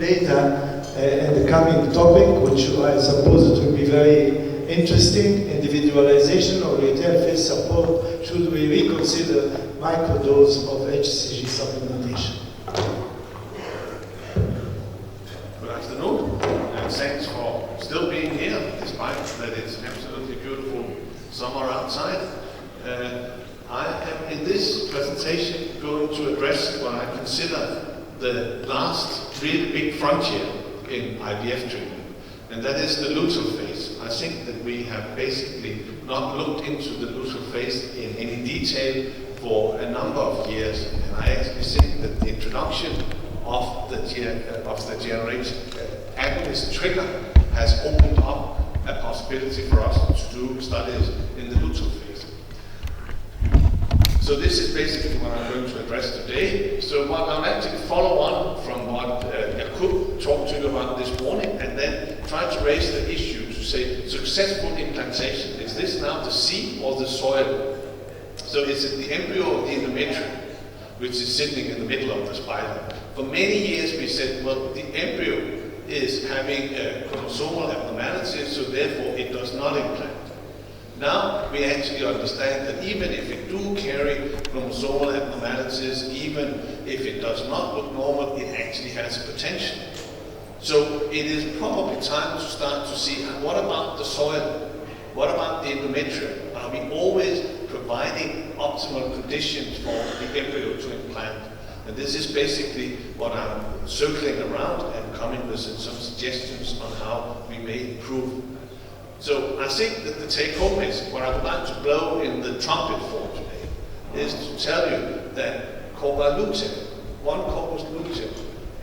data in the coming topic, which I suppose it will be very interesting, individualization or luteal phase support. Should we reconsider microdose of HCG supplementation? Good afternoon, and thanks for still being here, despite that it's absolutely beautiful summer outside. I am in this presentation going to address what I consider the last really big frontier in IVF treatment, and that is the luteal phase. I think that we have basically not looked into the luteal phase in any detail for a number of years, and I actually think that the introduction of the generation agonist trigger has opened up a possibility for us to do studies in the luteal phase. So this is basically what I'm going to address today. So what I'll actually follow on from what Jakub talked to you about this morning, and then try to raise the issue to say successful implantation. Is this now the seed or the soil? So is it the embryo or the endometrium, which is sitting in the middle of the spider? For many years we said, well, the embryo is having chromosomal abnormalities, so therefore it does not implant. Now we actually understand that even if it do carry chromosomal abnormalities, even if it does not look normal, it actually has a potential. So it is probably time to start to see, what about the soil? What about the endometrium? Are we always providing optimal conditions for the embryo to implant? And this is basically what I'm circling around and coming with some suggestions on how we may improve. So I think that the take-home message, what I would like to blow in the trumpet for today, is to tell you that luteal, one corpus luteal,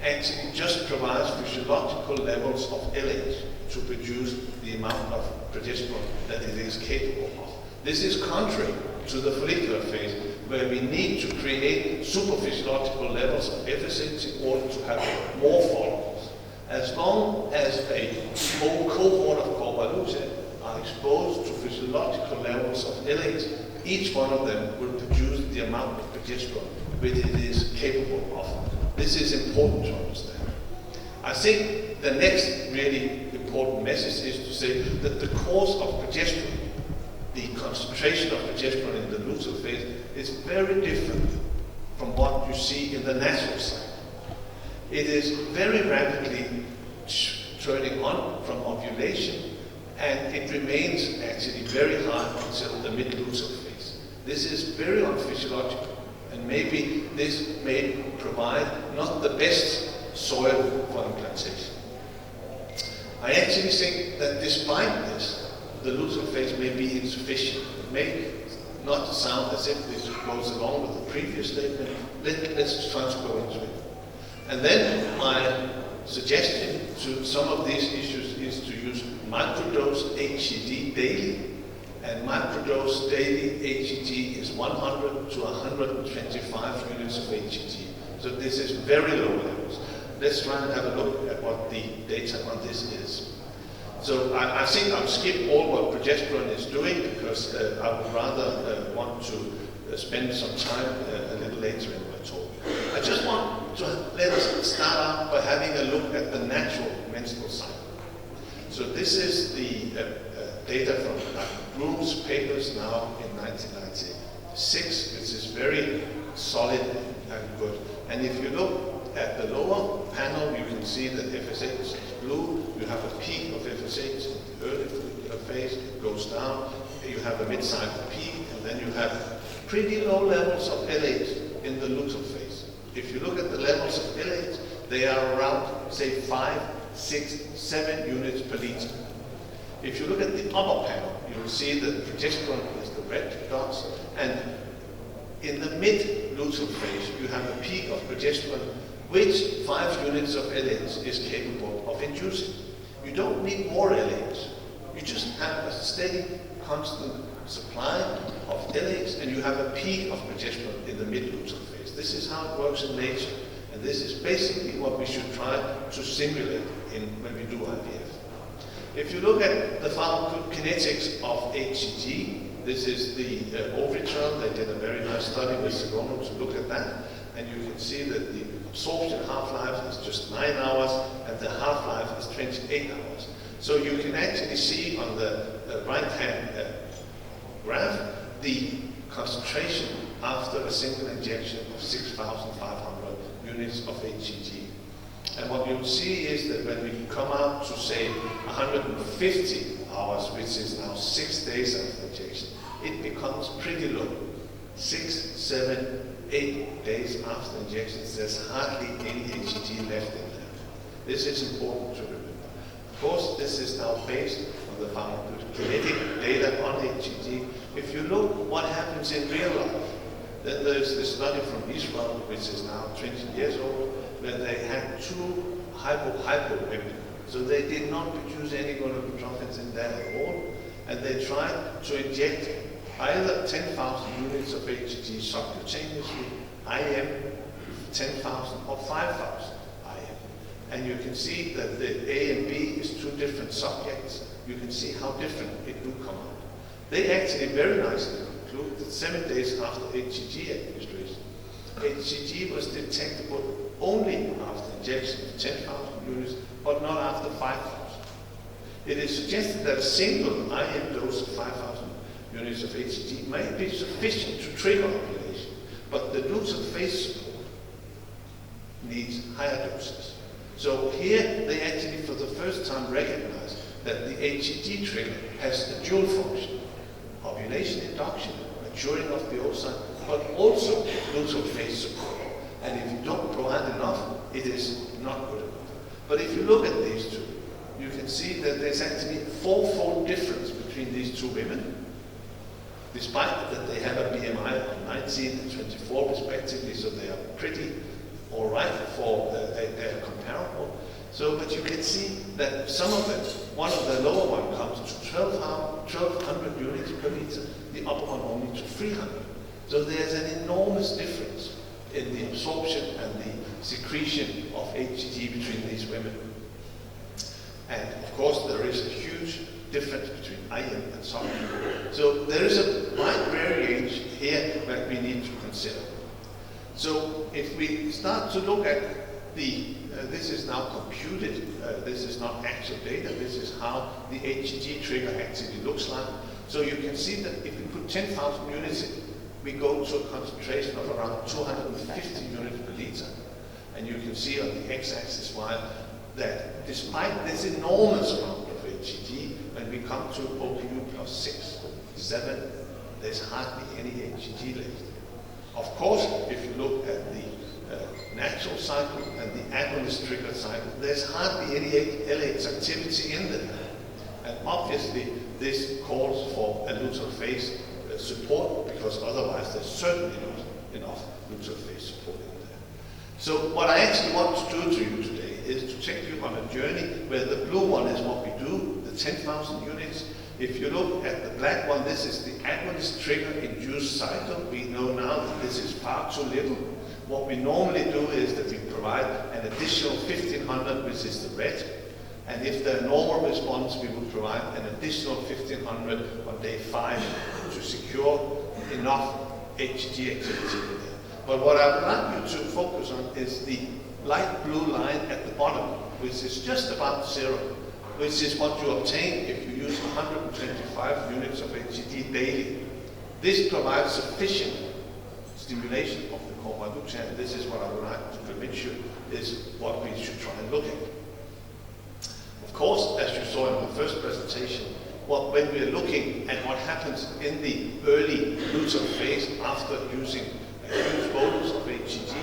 actually just provides physiological levels of LH to produce the amount of progesterone that it is capable of. This is contrary to the follicular phase, where we need to create superphysiological levels of FSH in order to have more follicles. As long as a whole cohort of luteal are exposed to physiological levels of LH, each one of them will produce the amount of progesterone which it is capable of. This is important to understand. I think the next really important message is to say that the cause of progesterone, the concentration of progesterone in the luteal phase, is very different from what you see in the natural side. It is very rapidly turning on from ovulation, and it remains actually very high until the mid-luteal phase. This is very unphysiological, and maybe this may provide not the best soil for implantation. I actually think that despite this, the luteal phase may be insufficient. It may not sound as if this goes along with the previous statement. Let's try to go into it. And then my suggestion to some of these issues is to use microdose HCG daily. And microdose daily HCG is 100 to 125 units of HCG. So this is very low levels. Let's try and have a look at what the data on this is. So I think I'll skip all what progesterone is doing, because I would rather want to spend some time a little later in my talk. I just want to let us start out by having a look at the natural menstrual cycle. So this is the data from Bloom's papers now in 1996, which is very solid and good. And if you look at the lower panel, you can see that FSH is blue. You have a peak of FSH in the early follicular phase. It goes down. You have a mid-cycle peak, and then you have pretty low levels of LH in the luteal phase. If you look at the levels of LH, they are around, say, 5, 6, 7 units per liter. If you look at the upper panel, you will see that progesterone is the red dots, and in the mid-luteal phase, you have a peak of progesterone which 5 units of LH is capable of inducing. You don't need more LH. You just have a steady, constant supply of LH, and you have a peak of progesterone in the mid-luteal phase. This is how it works in nature, and this is basically what we should try to simulate when we do IVF. If you look at the pharmacokinetics of HCG, this is the Ovitron. They did a very nice study with Segono to look at that, and you can see that the absorption half-life is just 9 hours, 8 hours. So you can actually see on the right-hand graph the concentration after a single injection of 6,500 units of HCG. And what you'll see is that when we come out to say 150 hours, which is now 6 days after injection, it becomes pretty low. 6, 7, 8 days after injections, there's hardly any HCG left in there. This is important to remember. Of course, this is now based on the pharmacokinetic data on HCG. If you look what happens in real life, then there's this study from Israel, which is now 20 years old, where they had 2 hypo women. So they did not produce any gonadotropins in there at all, and they tried to inject either 10,000 units of HCG subcutaneously, IM, 10,000 or 5,000 IM. And you can see that the A and B is 2 different subjects. You can see how different it do come out. They actually very nicely conclude that 7 days after HCG administration, HCG was detectable only after injection of 10,000 units, but not after 5,000. It is suggested that a single IM dose of 5,000 units of HCG may be sufficient to trigger ovulation, but the luteal phase support needs higher doses. So here they actually for the first time recognize that the HCG trigger has a dual function: ovulation induction, maturing of the oocyte, but also luteal phase support. And if you don't provide enough, it is not good enough. But if you look at these two, you can see that there's actually a 4-fold difference between these 2 women, despite that they have a BMI of 19 and 24 respectively, so they are pretty all right for they're comparable. So, but you can see that some of them, one of the lower one comes to 1,200 units per liter, the upper one only to 300. So there's an enormous difference in the absorption and the secretion of HCG between these women. And of course, there is a huge difference between IM and supplement. So there is a wide variation here that we need to consider. So if we start to look at the, this is now computed, this is not actual data, this is how the HCG trigger actually looks like. So you can see that if we put 10,000 units in, we go to a concentration of around 250 units per liter. And you can see on the x-axis y that despite this enormous amount of HCG, when we come to OPU plus 6, 7, there's hardly any HCG left. Of course, if you look at the natural cycle and the agonist trigger cycle, there's hardly any LH activity in there. And obviously, this calls for a luteal phase support, because otherwise there's certainly not enough luteal phase support in there. So what I actually want to do to you today is to take you on a journey where the blue one is what we do, the 10,000 units. If you look at the black one, this is the agonist trigger induced cycle. We know now that this is far too little. What we normally do is that we provide an additional 1,500, which is the red. And if there's a normal response, we will provide an additional 1,500 on day 5 to secure enough HCG activity in there. But what I would like you to focus on is the light blue line at the bottom, which is just about 0, which is what you obtain if you use 125 units of HCG daily. This provides sufficient stimulation of the core luteal, and this is what I would like to convince you is what we should try and look at. Of course, as you saw in the first presentation, when we are looking at what happens in the early luteal phase after using a huge bolus of HCG,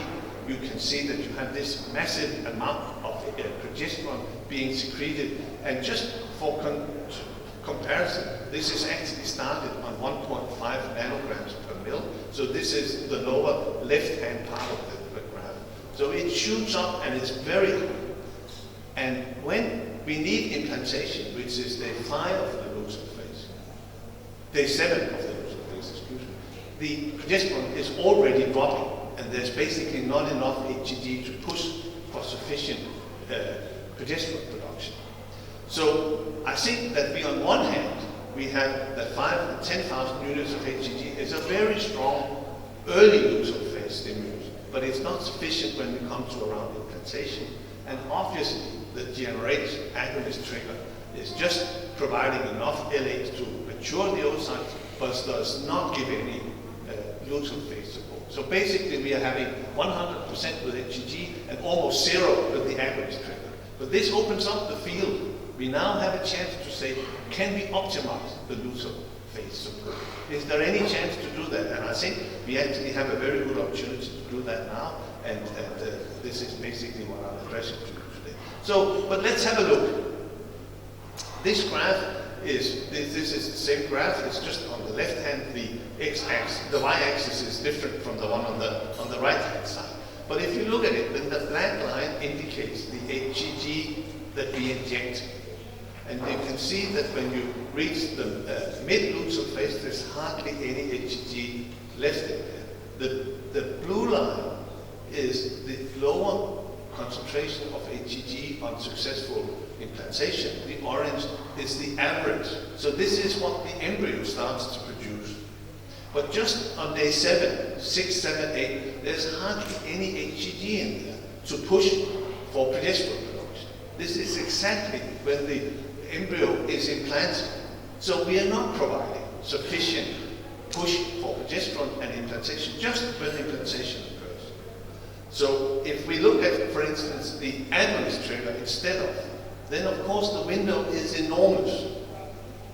you can see that you have this massive amount of progesterone being secreted. And just for comparison, this is actually started on 1.5 nanograms per mil. So this is the lower left-hand part of the graph. So it shoots up and it's very high. And when we need implantation, which is day 5 of the luteal phase, day 7 of the luteal phase, excuse me, the progesterone is already dropping, and there's basically not enough HCG to push for sufficient progesterone production. So I think that we, on one hand, we have that 5,000 and 10,000 units of HCG is a very strong early luteal phase stimulus, but it's not sufficient when we come to around implantation. And obviously, the GnRH agonist trigger is just providing enough LH to mature the oocytes, but does not give any luteal phase support. So basically, we are having 100% with HCG and almost 0 with the agonist trigger. But this opens up the field. We now have a chance to say, can we optimize the luteal phase support? Is there any chance to do that? And I think we actually have a very good opportunity to do that now, and this is basically what I'm addressing to you today. So, but let's have a look. This graph is, this is the same graph, it's just on the left hand, the x-axis, the y-axis is different from the one on the right-hand side. But if you look at it, then the black line indicates the HCG that we inject. And you can see that when you reach the mid-luteal phase, there's hardly any HCG left in there. The blue line is the lower concentration of HCG on successful implantation. The orange is the average. So this is what the embryo starts to produce. But just on day 7, 6, 7, 8, there's hardly any HCG in there to push for progesterone production. This is exactly when the embryo is implanted. So we are not providing sufficient push for progesterone and implantation just when implantation occurs. So if we look at, for instance, the agonist trigger instead of, then of course the window is enormous.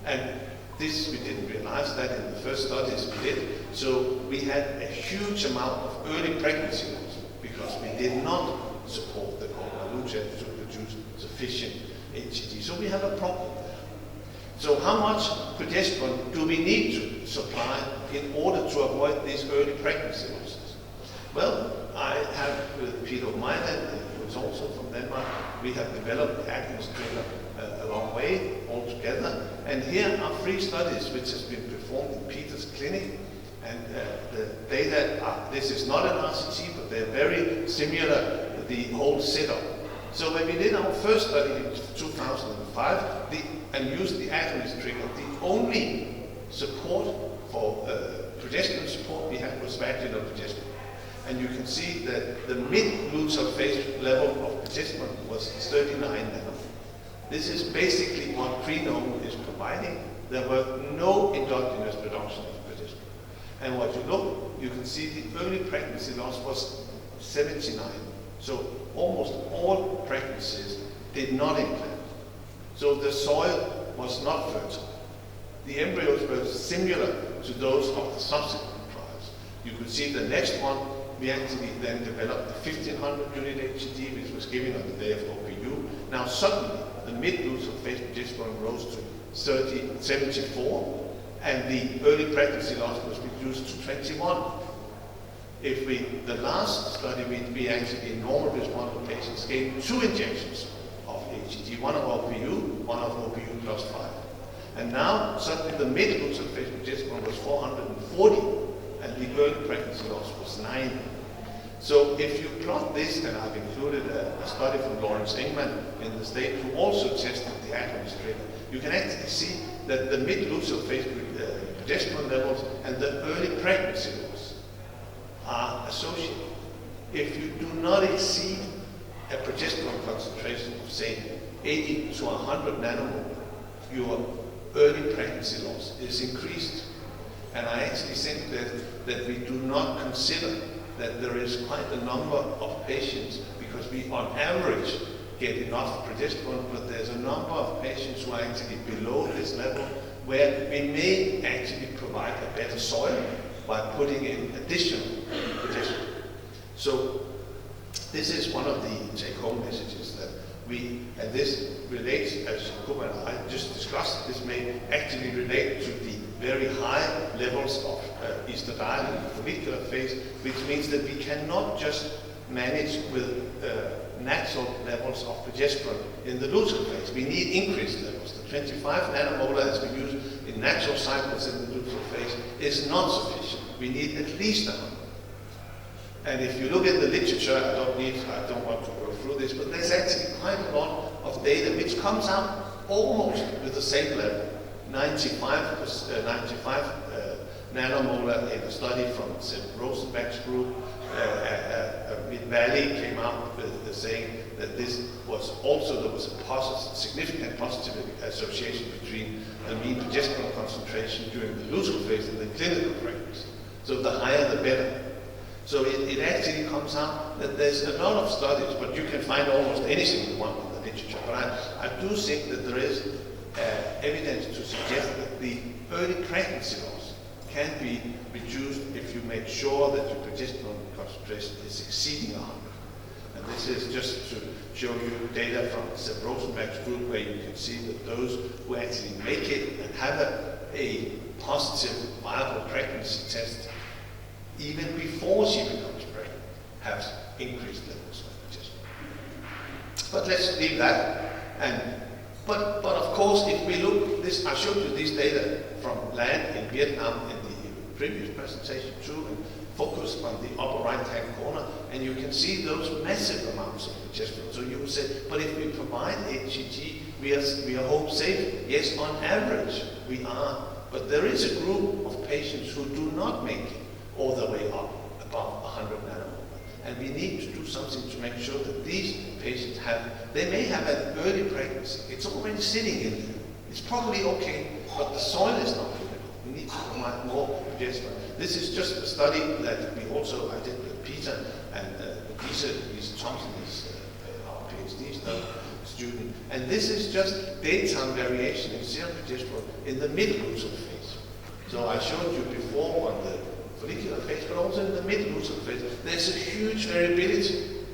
And this, we didn't realize that in the first studies we did. So we had a huge amount of early pregnancy loss because we did not support the luteal to produce sufficient HCG. So we have a problem there. So how much progesterone do we need to supply in order to avoid these early pregnancy losses? Well, I have with Peter Meiland, who is also from Denmark, we have developed the agonist trigger a long way altogether. And here are 3 studies which has been performed in Peter's clinic. And the data are, this is not an RCT, but they're very similar to the whole setup. So when we did our first study in 2005 and used the agonist trigger, the only support for progesterone support we had was vaginal progesterone. And you can see that the mid-luteal phase level of progesterone was 39 nanomolar. This is basically what prenormal is providing. There were no endogenous production of progesterone. And what you look, you can see the early pregnancy loss was 79. So almost all pregnancies did not implant. So the soil was not fertile. The embryos were similar to those of the subsequent trials. You could see the next one, we actually then developed the 1500 unit HCG, which was given on the day of OPU. Now suddenly, the mid-luteal phase progesterone rose to 74, and the early pregnancy loss was reduced to 21. If the last study, we actually in normal responder patients gave 2 injections of HCG, one of OPU, one of OPU plus 5. And now, suddenly the mid-luteal phase progesterone was 440, and the early pregnancy loss was 9. So if you plot this, and I've included a study from Lawrence Engman in the States who also tested the agonist trigger, you can actually see that the mid-luteal phase progesterone levels and the early pregnancy loss are associated. If you do not exceed a progesterone concentration of, say, 80 to 100 nanomolar, your early pregnancy loss is increased. And I actually think that we do not consider that there is quite a number of patients, because we on average get enough progesterone, but there's a number of patients who are actually below this level, where we may actually provide a better soil by putting in additional progesterone. So this is one of the take-home messages that and this relates, as Jacob and I just discussed, this may actually relate to the very high levels of estradiol in the follicular phase, which means that we cannot just manage with natural levels of progesterone in the luteal phase. We need increased levels. The 25 nanomolar as we use in natural cycles in the luteal phase is not sufficient. We need at least 100. And if you look at the literature, I don't want to go through this, but there's actually quite a lot of data which comes out almost with the same level, 95 nanomolar in a study from Rosenberg's group. Mid-Valley came out with saying that this was also, there was a significant positive association between the mean progesterone concentration during the luteal phase and the clinical pregnancy. So the higher the better. So it actually comes out that there's a lot of studies, but you can find almost anything you want in the literature. But I do think that there is evidence to suggest that the early pregnancy loss can be reduced if you make sure that your progesterone concentration is exceeding 100. And this is just to show you data from Rosenberg's group, where you can see that those who actually make it and have a positive viable pregnancy test, even before she becomes pregnant, have increased levels of progesterone. But let's leave that. But of course, if we look, I showed you these data from land in Vietnam in the previous presentation too, and focus on the upper right-hand corner, and you can see those massive amounts of progesterone. So you would say, but if we provide HCG, we are hope safe. Yes, on average we are, but there is a group of patients who do not make it all the way up above 100 nanomolar. And we need to do something to make sure that these patients they may have an early pregnancy. It's already sitting in there. It's probably okay, but the soil is not good enough. We need to provide more progesterone. This is just a study that I did with Peter, and Lisa Thompson is our PhD student. And this is just daytime variation in serum progesterone in the mid-luteal phase. So I showed you before on the follicular phase, but also in the mid-luteal phase, there's a huge variability,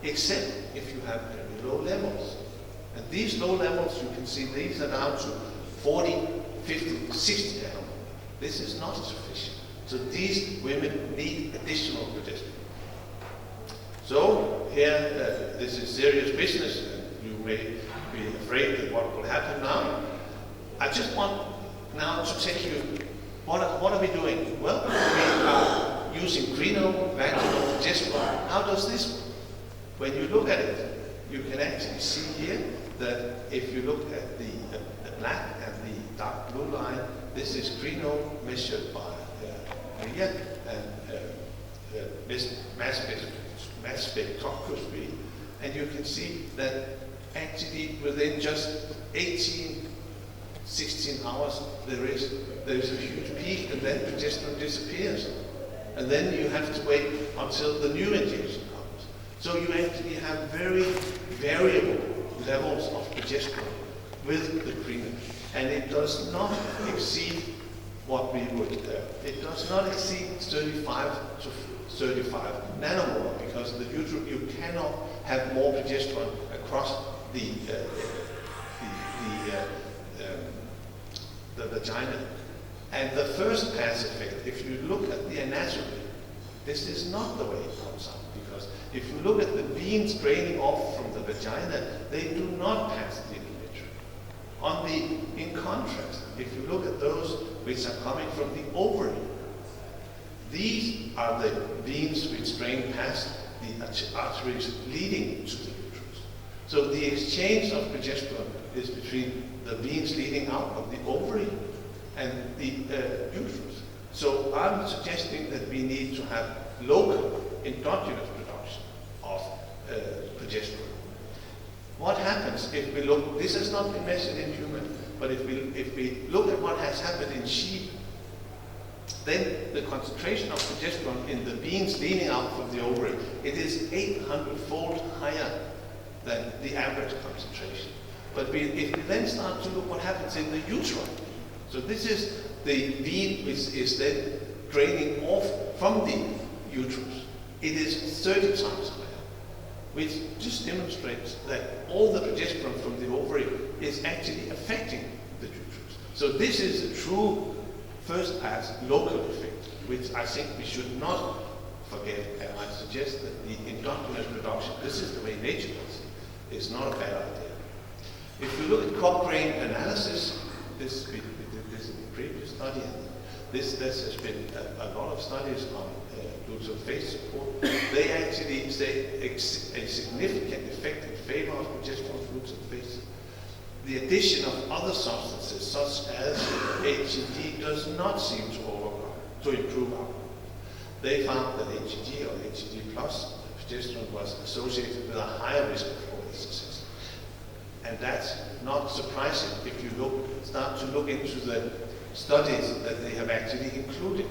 except if you have very low levels. And these low levels, you can see these are down to 40, 50, 60 nanomolar. This is not sufficient. So these women need additional progesterone. So here, this is serious business, and you may be afraid that what will happen now. I just want now to take you, what are we doing? Well, we are using crino-vaginal progesterone. How does this work? When you look at it, you can actually see here that if you look at the black and the dark blue line, this is crino measured by Maria and mass spectroscopy, and you can see that actually within just 16 hours there is a huge peak, and then progesterone disappears, and then you have to wait until the new injection comes. So you actually have very variable levels of progesterone with the crino, and it does not exceed what we would, it does not exceed 35 to 35 nanomolar, because the uterus, you cannot have more progesterone across the vagina. And the first pass effect, if you look at the anatomy, this is not the way it comes out, because if you look at the veins draining off from the vagina, they do not pass the endometrium. In contrast, if you look at those which are coming from the ovary, these are the veins which drain past the arteries leading to the uterus. So the exchange of progesterone is between the veins leading out of the ovary and the uterus. So I'm suggesting that we need to have local endogenous production of progesterone. What happens if we look, this has not been measured in human, but if we look at what has happened in sheep, then the concentration of progesterone in the veins leading out from the ovary, it is 800-fold higher than the average concentration. But if we then start to look what happens in the uterus, so this is the vein which is then draining off from the uterus, it is 30 times higher, which just demonstrates that all the progesterone from the ovary is actually affecting the uterus. So this is a true first pass local effect, which I think we should not forget, and I suggest that the endogenous production, this is the way nature does it, is not a bad idea. If you look at Cochrane analysis, we did this in the previous study, and there has been a lot of studies on luteal phase support. They actually say a significant effect in favor of progesterone luteal phase. The addition of other substances, such as HCG, does not seem to overcome to improve outcome. They found that HCG or HCG plus progesterone was associated with a higher risk of OSSS. And that's not surprising if you start to look into the studies that they have actually included.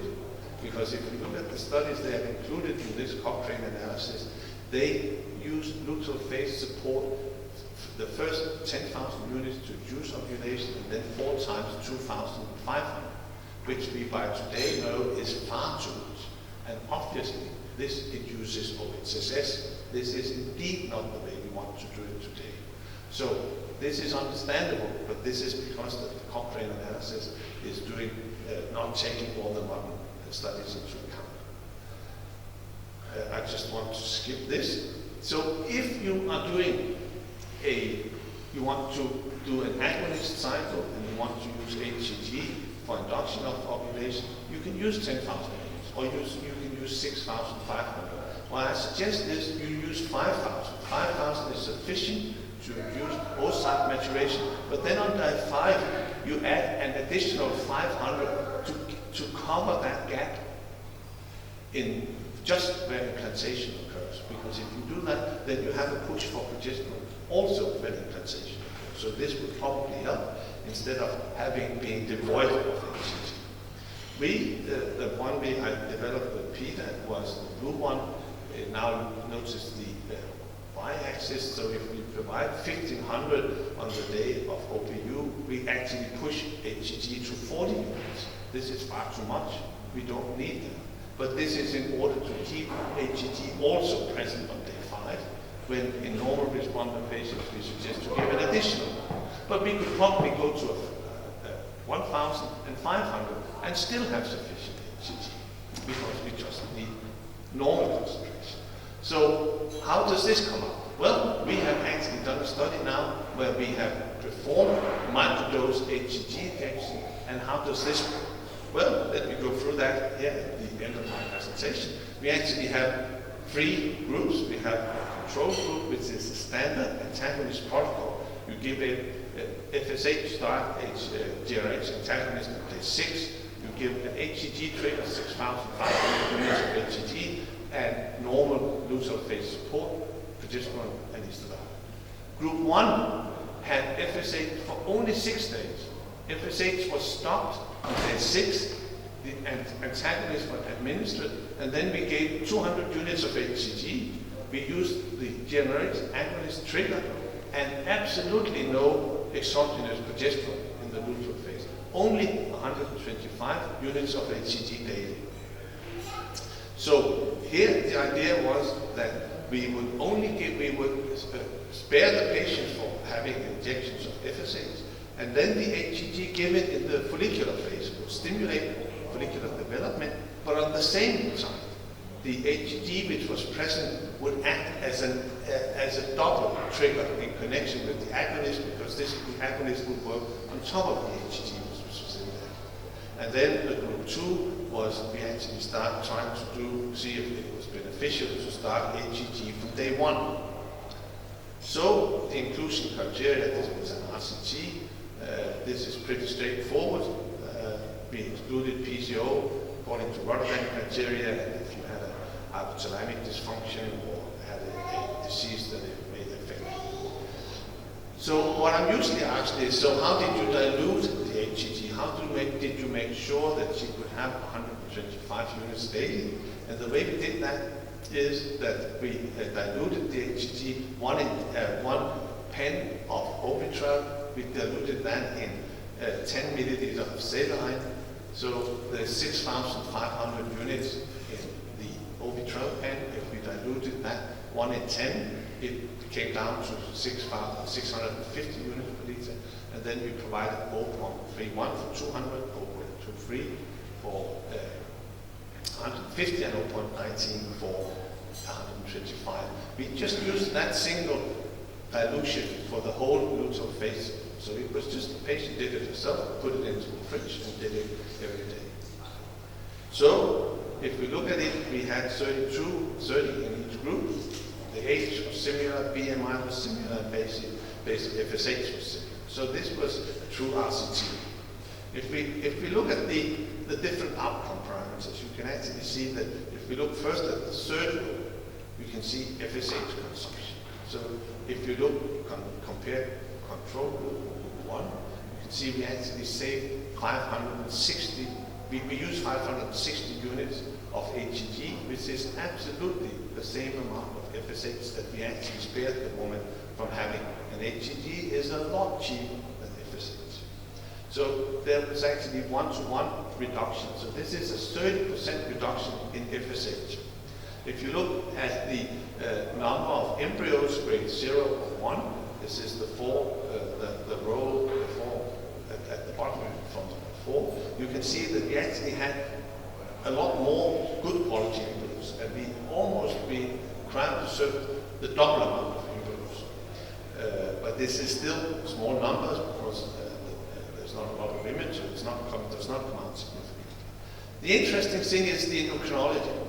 Because if you look at the studies they have included in this Cochrane analysis, they use luteal phase support the first 10,000 units to induce ovulation and then 4 times 2,500, which we by today know is far too much. And obviously, this induces OSSS. This is indeed not the way we want to do it today. So this is understandable, but this is because the Cochrane analysis is not taking all the modern studies into account. I just want to skip this. So if you are doing you want to do an agonist cycle and you want to use HCG for induction of ovulation, you can use 10,000 units, or you can use 6,500. What I suggest is you use 5,000. 5,000 is sufficient to induce oocyte maturation, but then on day 5, you add an additional 500 to cover that gap in just where implantation occurs. Because if you do that, then you have a push for progesterone also when implantation occurs. So this would probably help instead of being devoid of HCG. The one I developed with Peter was the blue one. Now notice the y-axis. So if we provide 1,500 on the day of OPU, we actually push HCG to 40 units. This is far too much. We don't need that. But this is in order to keep HCG also present on day 5, when in normal responder patients we suggest to give an additional. But we could probably go to 1,500 and still have sufficient HCG, because we just need normal concentration. So how does this come out? Well, we have actually done a study now where we have performed microdose HCG injection, and how does this work? Well, let me go through that here at the end of my presentation. We actually have 3 groups. We have a control group, which is a standard antagonist protocol. You give a FSH start GRH antagonist on day 6. You give an HCG trigger, 6,500 units of HCG, and normal luteal phase support, progesterone, and estradiol. Group 1 had FSH for only 6 days. FSH was stopped on day 6, the antagonist was administered, and then we gave 200 units of HCG. We used the GnRH agonist trigger, and absolutely no exogenous progesterone in the luteal phase. Only 125 units of HCG daily. So here the idea was that we would spare the patients from having injections of FSH, and then the HCG given in the follicular phase would stimulate follicular development, but at the same time, the HCG which was present would act as a double trigger in connection with the agonist, because the agonist would work on top of the HCG which was in there. And then the group 2 was we actually start trying to see if it was beneficial to start HCG from day 1. So the inclusion criteria, this was an RCT. This is pretty straightforward. We excluded PCO according to Rotterdam criteria, and if you had a hypothalamic dysfunction or had a disease that it may affect. So what I'm usually asked is, so how did you dilute the HCG? How did you make sure that she could have 125 units daily? And the way we did that is that we diluted the HCG, one pen of Ovitrel. We diluted that in 10 milliliters of saline. So there's 6,500 units in the Ovitrel pen. If we diluted that 1 in 10, it came down to 650 units per liter. And then we provided 0.31 for 200, 0.23 for 150, and 0.19 for 125. We just used that single dilution for the whole luteal phase. So it was just the patient did it herself, put it into the fridge, and did it every day. So if we look at it, we had 30 in each group. The age was similar, BMI was similar, and basic FSH was similar. So this was a true RCT. If we look at the the different outcome parameters, you can actually see that if we look first at the third row, you can see FSH consumption. So if you look, compare control group 1, you can see we actually save 560, we use 560 units of HCG, which is absolutely the same amount of FSH that we actually spared the woman from having. And HCG is a lot cheaper than FSH. So there was actually one-to-one reduction. So this is a 30% reduction in FSH. If you look at the number of embryos, grade 0 or 1, this is the row at the bottom from 4, you can see that we actually had a lot more good quality embryos, and we tried to serve the double amount of embryos. But this is still small numbers because there's not a lot of women, so does not come out significantly. The interesting thing is the endocrinology.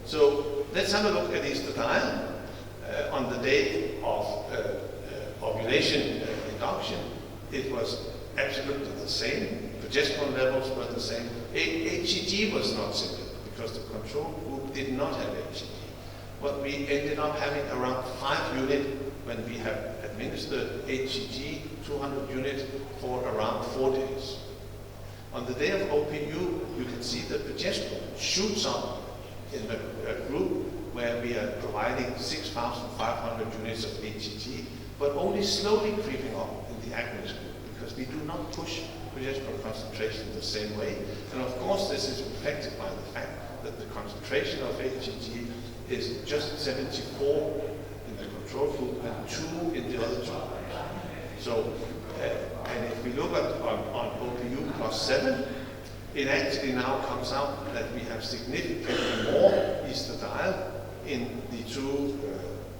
So let's have a look at estradiol on the day of ovulation induction. It was absolutely the same. Progesterone levels were the same. HCG was not similar because the control group did not have HCG. But we ended up having around 5 units when we have administered HCG, 200 units for around 4 days. On the day of OPU, you can see that progesterone shoots up in the group where we are providing 6,500 units of HCG, but only slowly creeping up in the agonist group because we do not push progesterone concentration the same way. And of course, this is reflected by the fact that the concentration of HCG is just 74 in the control group and 2 in the other 2 groups. So, and if we look at on OPU plus 7, it actually now comes out that we have significantly more estradiol in the 2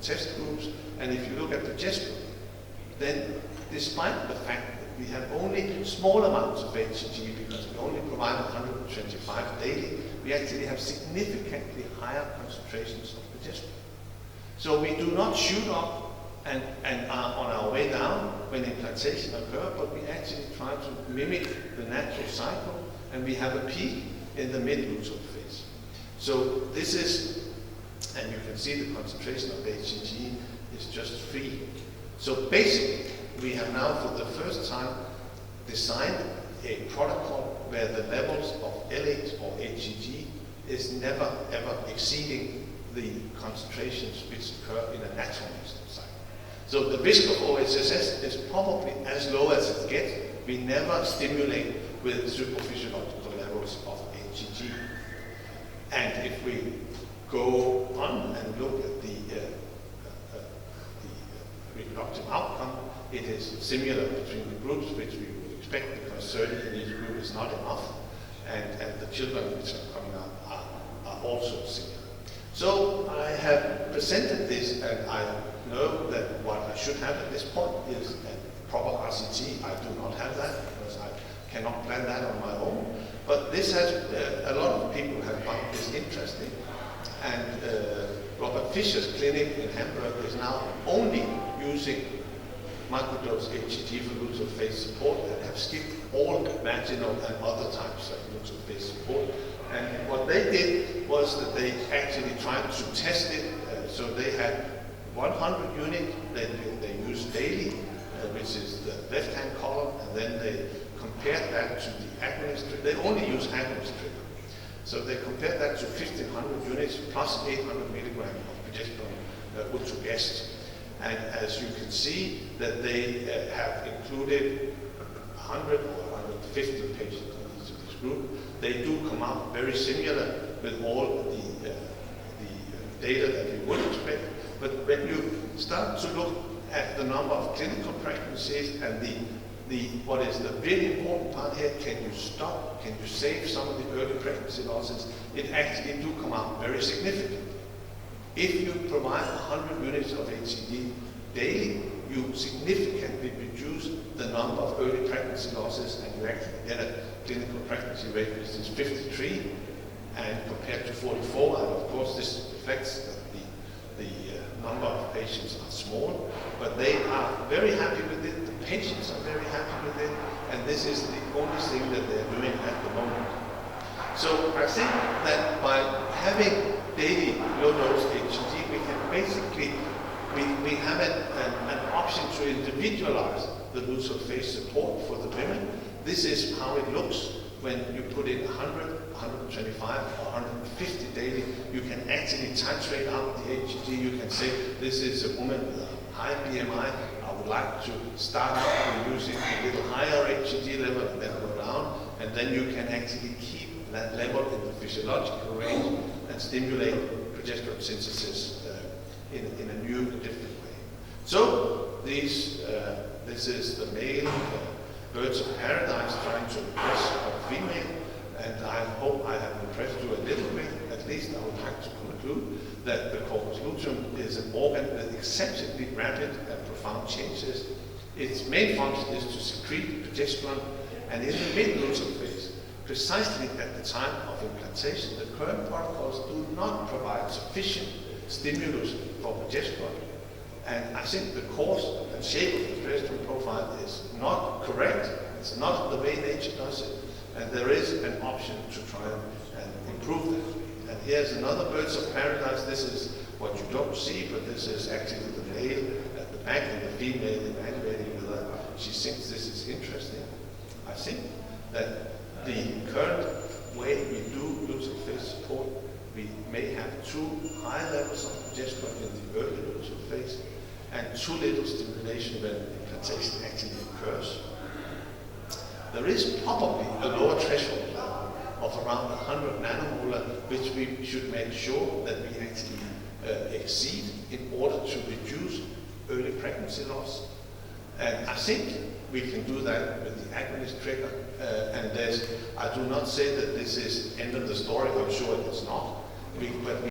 test groups. And if you look at progesterone, then despite the fact that we have only small amounts of HCG because we only provide 125 daily, we actually have significantly higher concentrations of progesterone. So we do not shoot up and are on our way down when implantation occurs, but we actually try to mimic the natural cycle, and we have a peak in the mid-luteal phase. So this is, and you can see the concentration of HCG is just 3. So basically, we have now for the first time designed a protocol where the levels of LH or HCG is never ever exceeding the concentrations which occur in a natural menstrual cycle. So the risk of OSSS is probably as low as it gets. We never stimulate with supraphysiological levels of HCG. And if we go on and look at the reproductive outcome, it is similar between the groups, which we would expect because 30 in each group is not enough, and the children which are coming out are also similar. So I have presented this, and I know that what I should have at this point is a proper RCT. I do not have that because I cannot plan that on my own. But this has, a lot of people have found this interesting. And Robert Fischer's clinic in Hamburg is now only using microdose HCG for luteal phase support and have skipped all vaginal and other types of luteal phase support. And what they did was that they actually tried to test it. So they had 100 units that they used daily, which is the left-hand column, and then they compared that to the agonist trigger. They only use agonist trigger. So they compared that to 1,500 units plus 800 milligrams of progesterone ultragest. And as you can see, that they have included 100 or 150 patients in each of this group. They do come out very similar with all the data that you would expect. But when you start to look at the number of clinical pregnancies and what is the really important part here, can you stop, can you save some of the early pregnancy losses, it actually do come out very significantly. If you provide 100 units of HCG daily, you significantly reduce the number of early pregnancy losses, and you actually get a clinical pregnancy rate which is 53, and compared to 44, and of course this reflects that the number of patients are small, but they are very happy with it, the patients are very happy with it, and this is the only thing that they're doing at the moment So I think that by having daily low-dose HCG, we can basically, we have an option to individualize the luteal phase support for the women. This is how it looks when you put in 100, 125, or 150 daily. You can actually titrate out the HCG. You can say, this is a woman with a high BMI. I would like to start out with using a little higher HCG level and then go down. And then you can actually keep that level in the physiological range and stimulate progesterone synthesis in a new, different way. So this is the male birds of paradise trying to impress a female, and I hope I have impressed you a little bit. At least I would like to conclude that the corpus luteum is an organ with exceptionally rapid and profound changes. Its main function is to secrete progesterone, and in the mid-luteal phase, precisely at the time of implantation, the current protocols do not provide sufficient stimulus for progesterone. And I think the course and shape of the progesterone profile is not correct. It's not the way nature does it. And there is an option to try and improve that. And here's another birds of paradise. This is what you don't see, but this is actually the male at the back and the female evaluating whether she thinks this is interesting. I think that the current way we do luteal phase support, we may have too high levels of progesterone in the early luteal phase and too little stimulation when implantation actually occurs. There is probably a lower threshold level of around 100 nanomolar, which we should make sure that we actually exceed in order to reduce early pregnancy loss. And I think we can do that with the agonist trigger. And I do not say that this is end of the story. I'm sure it's not. But we have a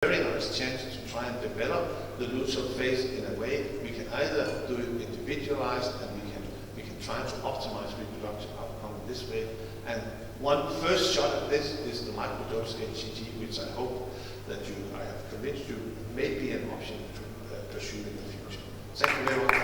very nice chance to try and develop the luteal phase in a way we can either do it individualized, and we can try to optimize reproductive outcome this way. And one first shot at this is the microdose HCG, which I hope that I have convinced you may be an option to pursue in the future. Thank you very much.